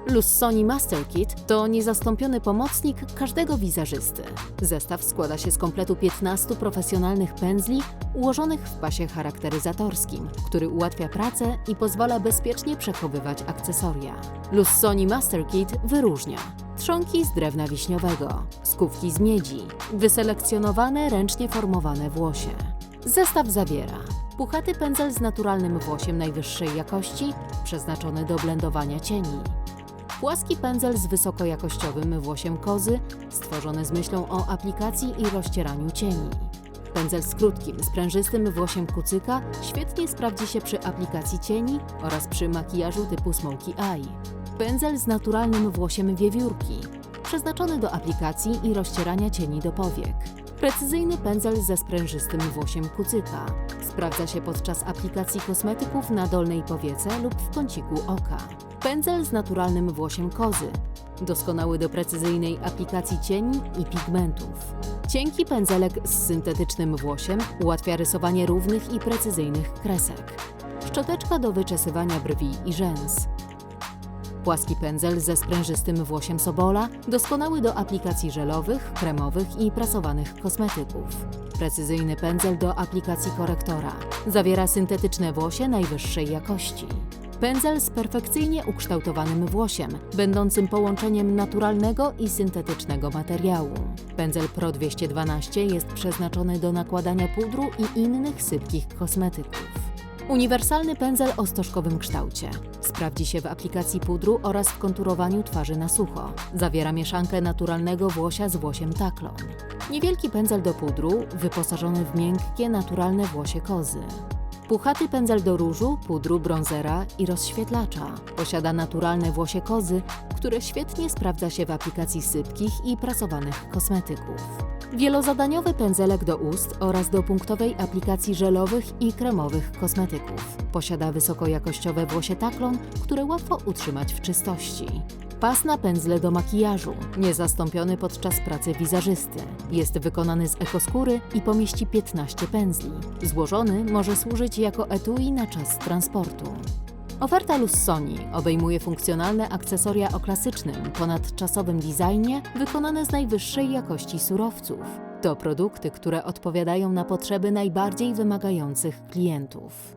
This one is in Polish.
Lussoni Master Kit to niezastąpiony pomocnik każdego wizerzysty. Zestaw składa się z kompletu 15 profesjonalnych pędzli ułożonych w pasie charakteryzatorskim, który ułatwia pracę i pozwala bezpiecznie przechowywać akcesoria. Lussoni Master Kit wyróżnia trzonki z drewna wiśniowego, skówki z miedzi, wyselekcjonowane, ręcznie formowane włosie. Zestaw zawiera puchaty pędzel z naturalnym włosiem najwyższej jakości, przeznaczony do blendowania cieni. Płaski pędzel z wysokojakościowym włosiem kozy, stworzony z myślą o aplikacji i rozcieraniu cieni. Pędzel z krótkim, sprężystym włosiem kucyka świetnie sprawdzi się przy aplikacji cieni oraz przy makijażu typu Smoky Eye. Pędzel z naturalnym włosiem wiewiórki, przeznaczony do aplikacji i rozcierania cieni do powiek. Precyzyjny pędzel ze sprężystym włosiem kucyka. Sprawdza się podczas aplikacji kosmetyków na dolnej powiece lub w kąciku oka. Pędzel z naturalnym włosiem kozy. Doskonały do precyzyjnej aplikacji cieni i pigmentów. Cienki pędzelek z syntetycznym włosiem ułatwia rysowanie równych i precyzyjnych kresek. Szczoteczka do wyczesywania brwi i rzęs. Płaski pędzel ze sprężystym włosiem sobola, doskonały do aplikacji żelowych, kremowych i prasowanych kosmetyków. Precyzyjny pędzel do aplikacji korektora. Zawiera syntetyczne włosie najwyższej jakości. Pędzel z perfekcyjnie ukształtowanym włosiem, będącym połączeniem naturalnego i syntetycznego materiału. Pędzel Pro 212 jest przeznaczony do nakładania pudru i innych sypkich kosmetyków. Uniwersalny pędzel o stożkowym kształcie. Sprawdzi się w aplikacji pudru oraz w konturowaniu twarzy na sucho. Zawiera mieszankę naturalnego włosia z włosiem taklon. Niewielki pędzel do pudru, wyposażony w miękkie, naturalne włosie kozy. Puchaty pędzel do różu, pudru, brązera i rozświetlacza. Posiada naturalne włosie kozy, które świetnie sprawdza się w aplikacji sypkich i prasowanych kosmetyków. Wielozadaniowy pędzelek do ust oraz do punktowej aplikacji żelowych i kremowych kosmetyków. Posiada wysokojakościowe włosie taklon, które łatwo utrzymać w czystości. Pas na pędzle do makijażu, niezastąpiony podczas pracy wizerzysty. Jest wykonany z ekoskóry i pomieści 15 pędzli. Złożony może służyć jako etui na czas transportu. Oferta Lussoni obejmuje funkcjonalne akcesoria o klasycznym, ponadczasowym designie wykonane z najwyższej jakości surowców. To produkty, które odpowiadają na potrzeby najbardziej wymagających klientów.